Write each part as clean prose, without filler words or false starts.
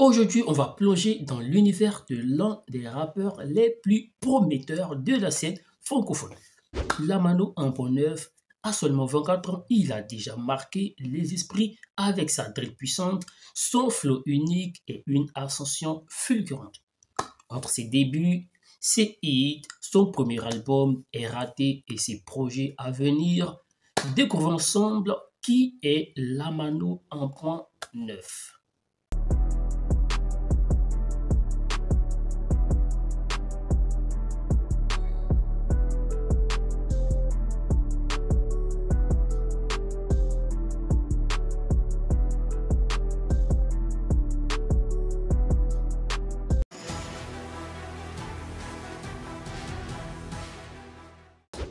Aujourd'hui, on va plonger dans l'univers de l'un des rappeurs les plus prometteurs de la scène francophone. Lamano en Pont Neuf a seulement 24 ans, il a déjà marqué les esprits avec sa drill puissante, son flow unique et une ascension fulgurante. Entre ses débuts, ses hits, son premier album raté et ses projets à venir, découvrons ensemble qui est Lamano en Pont Neuf.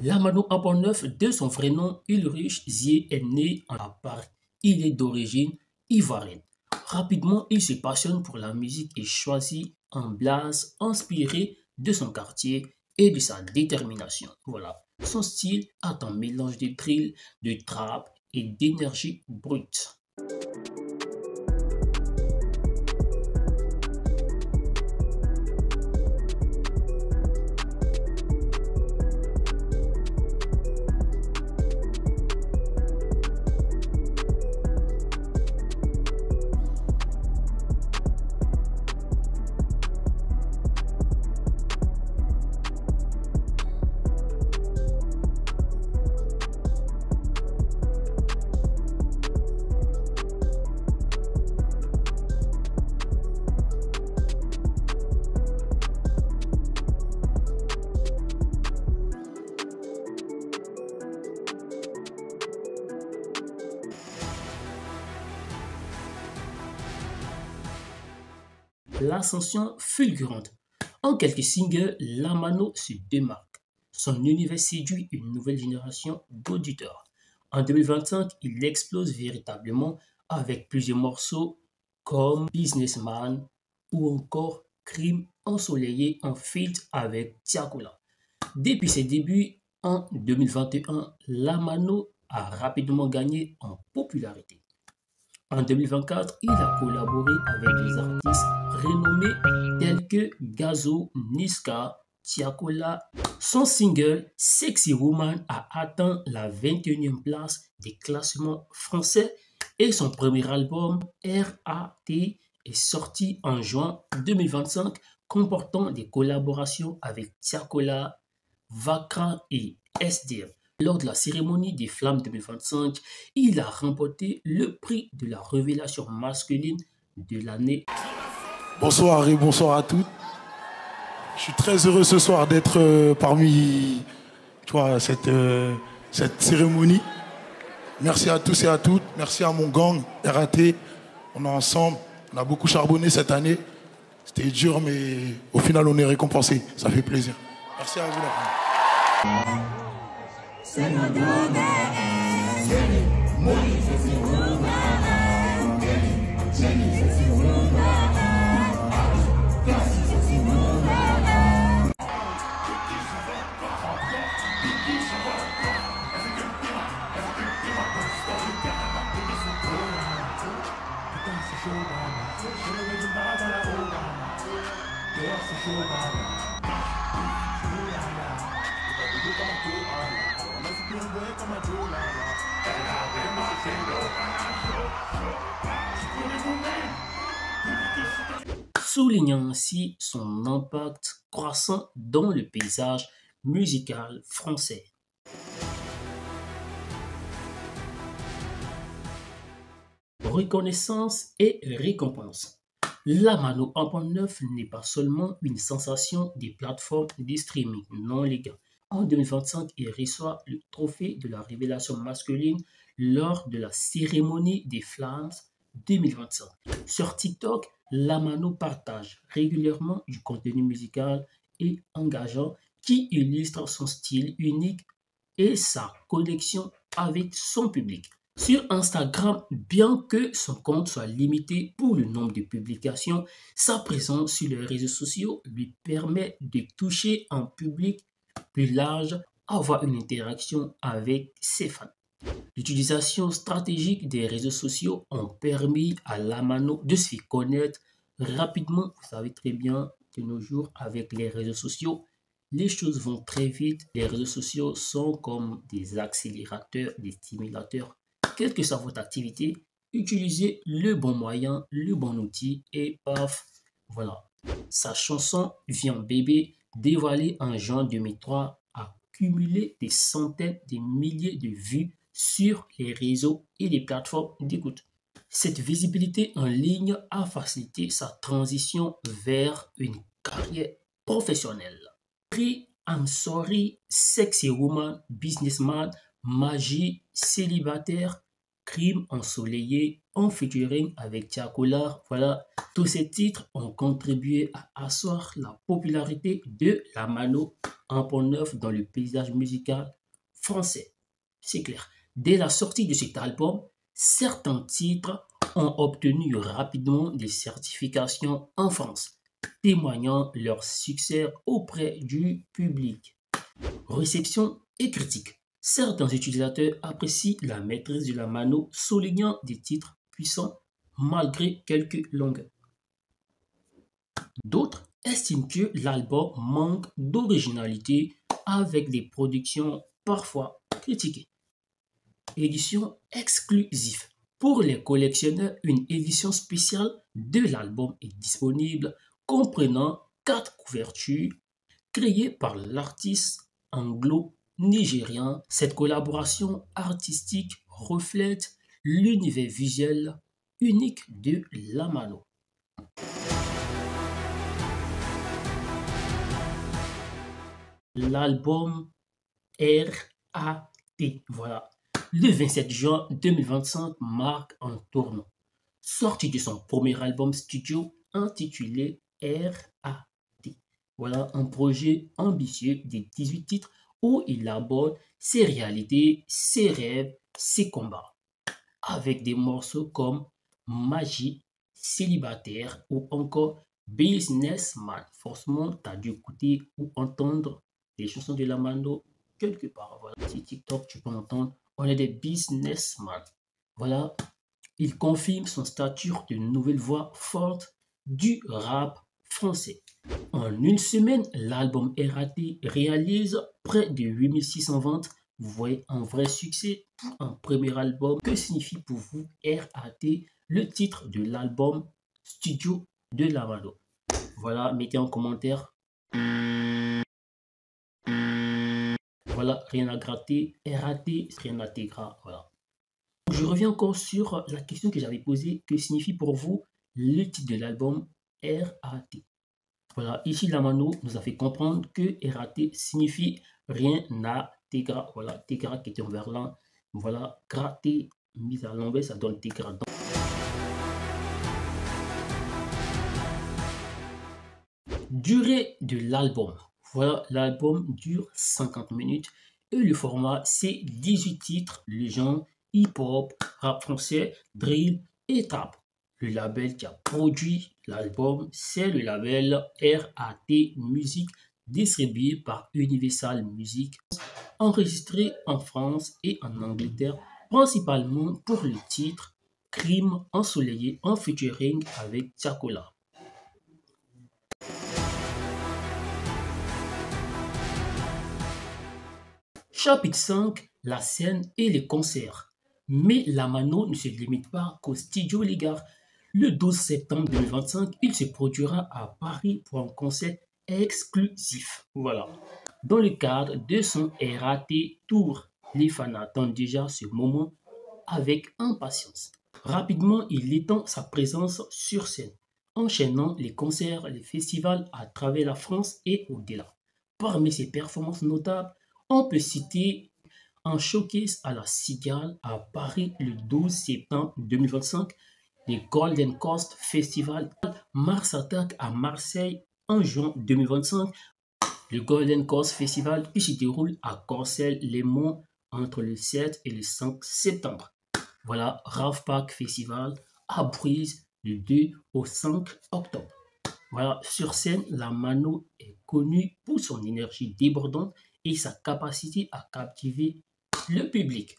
Lamano en Pont Neuf, de son vrai nom, Ulrich Zie, est né à Paris. Il est d'origine ivoirienne. Rapidement, il se passionne pour la musique et choisit un blaze inspiré de son quartier et de sa détermination. Voilà. Son style a un mélange de drill, de trap et d'énergie brute. L'ascension fulgurante. En quelques singles, Lamano se démarque. Son univers séduit une nouvelle génération d'auditeurs. En 2025, il explose véritablement avec plusieurs morceaux comme Businessman ou encore Crime ensoleillé en feat avec Tiakola. Depuis ses débuts en 2021, Lamano a rapidement gagné en popularité. En 2024, il a collaboré avec des artistes renommés tels que Gazo, Niska, Tiakola. Son single Sexy Woman a atteint la 21e place des classements français et son premier album R.A.T. est sorti en juin 2025, comportant des collaborations avec Tiakola, Vakra et SDF. Lors de la cérémonie des Flammes 2025, il a remporté le prix de la révélation masculine de l'année. Bonsoir et bonsoir à toutes. Je suis très heureux ce soir d'être parmi cette cérémonie. Merci à tous et à toutes. Merci à mon gang RAT. On est ensemble. On a beaucoup charbonné cette année. C'était dur, mais au final, on est récompensé. Ça fait plaisir. Merci à vous. Soulignant ainsi son impact croissant dans le paysage musical français. Reconnaissance et récompense. Lamano en Pont Neuf n'est pas seulement une sensation des plateformes de streaming, non les gars. En 2025, il reçoit le trophée de la révélation masculine lors de la cérémonie des Flammes 2025. Sur TikTok, Lamano partage régulièrement du contenu musical et engageant qui illustre son style unique et sa connexion avec son public. Sur Instagram, bien que son compte soit limité pour le nombre de publications, sa présence sur les réseaux sociaux lui permet de toucher un public plus large, avoir une interaction avec ses fans. L'utilisation stratégique des réseaux sociaux ont permis à Lamano de se faire connaître Rapidement, vous savez très bien, de nos jours, avec les réseaux sociaux, les choses vont très vite. Les réseaux sociaux sont comme des accélérateurs, des stimulateurs. Quelle que soit votre activité, utilisez le bon moyen, le bon outil et paf, voilà. Sa chanson Viens bébé, dévoilée en juin 2003, a cumulé des centaines de milliers de vues sur les réseaux et les plateformes d'écoute. Cette visibilité en ligne a facilité sa transition vers une carrière professionnelle. Free, I'm sorry, sexy woman, businessman, magie, célibataire, crime ensoleillé, en featuring avec Tiakola. Voilà, tous ces titres ont contribué à asseoir la popularité de la Mano en pont neuf dans le paysage musical français. C'est clair. Dès la sortie de cet album, certains titres ont obtenu rapidement des certifications en France, témoignant leur succès auprès du public. Réception et critique. Certains utilisateurs apprécient la maîtrise de la Mano, soulignant des titres puissants malgré quelques longueurs. D'autres estiment que l'album manque d'originalité avec des productions parfois critiquées. Édition exclusive. Pour les collectionneurs, une édition spéciale de l'album est disponible, comprenant 4 couvertures créées par l'artiste anglo-nigérien. Cette collaboration artistique reflète l'univers visuel unique de la Mano. L'album R.A.T. Voilà. Le 27 juin 2025 marque un tournant. Sorti de son premier album studio intitulé R.A.T. Voilà un projet ambitieux de 18 titres où il aborde ses réalités, ses rêves, ses combats. Avec des morceaux comme Magie, Célibataire ou encore Businessman. Forcément, tu as dû écouter ou entendre les chansons de la Mano quelque part. Voilà, sur TikTok, tu peux entendre. On est des businessmen. Voilà, il confirme son statut de nouvelle voix forte du rap français. En une semaine, l'album R.A.T. réalise près de 8600 ventes. Vous voyez un vrai succès pour un premier album. Que signifie pour vous R.A.T., le titre de l'album studio de la Mano? Voilà, mettez en commentaire. Voilà, rien à gratter. R.A.T., rien à t'égras. Voilà. Je reviens encore sur la question que j'avais posée. Que signifie pour vous le titre de l'album R.A.T.? Voilà, ici la Mano nous a fait comprendre que R.A.T. signifie rien à t'égras. Voilà, t'égras qui était en verlan. Voilà, gratter, mise à l'envers, ça donne t'égras. Durée de l'album. Voilà, l'album dure 50 minutes et le format c'est 18 titres, le genre hip-hop, rap français, drill et trap. Le label qui a produit l'album, c'est le label R.A.T. Music, distribué par Universal Music, enregistré en France et en Angleterre, principalement pour le titre Crime ensoleillé en featuring avec Tiakola. Chapitre 5, la scène et les concerts. Mais la Mano ne se limite pas qu'au studio Les Gares. Le 12 septembre 2025, il se produira à Paris pour un concert exclusif. Voilà. Dans le cadre de son R.A.T. Tour, les fans attendent déjà ce moment avec impatience. Rapidement, il étend sa présence sur scène, enchaînant les concerts, les festivals à travers la France et au-delà. Parmi ses performances notables, on peut citer un showcase à la Cigale à Paris le 12 septembre 2025, le Golden Coast Festival, Mars Attack à Marseille en juin 2025, le Golden Coast Festival qui se déroule à Corcelles-les-Monts entre le 7 et le 5 septembre. Voilà, Ravpak Festival à Bruges du 2 au 5 octobre. Voilà, sur scène, la Mano est connue pour son énergie débordante et sa capacité à captiver le public.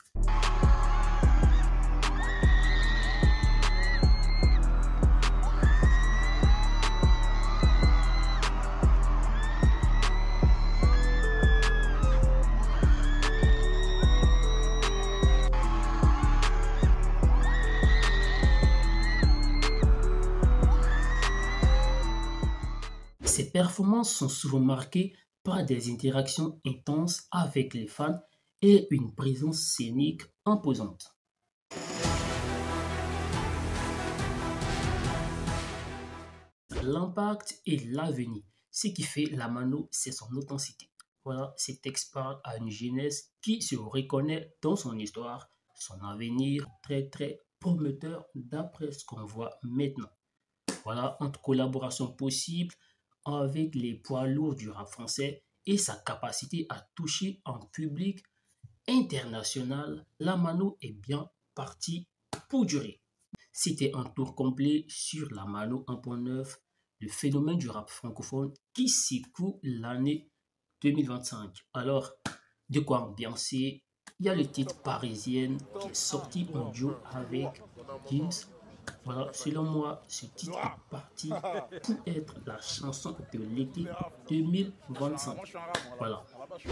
Ses performances sont souvent marquées par des interactions intenses avec les fans et une présence scénique imposante. L'impact et l'avenir. Ce qui fait la Mano, c'est son authenticité. Voilà, ces textes parlent à une jeunesse qui se reconnaît dans son histoire, son avenir très très prometteur d'après ce qu'on voit maintenant. Voilà, entre collaboration possible avec les poids lourds du rap français et sa capacité à toucher un public international, la Mano est bien partie pour durer. C'était un tour complet sur la Mano 1.9, le phénomène du rap francophone qui secoue l'année 2025. Alors, de quoi ambiancer? Il y a le titre Parisienne qui est sorti en duo avec Gims. Voilà, selon moi, ce titre est parti pour être la chanson de l'été 2025. Voilà.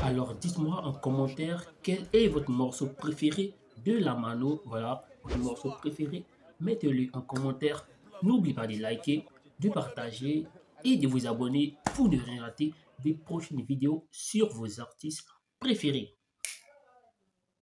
Alors, dites-moi en commentaire quel est votre morceau préféré de la Mano. Voilà, votre morceau préféré. Mettez-le en commentaire. N'oubliez pas de liker, de partager et de vous abonner pour ne rien rater des prochaines vidéos sur vos artistes préférés.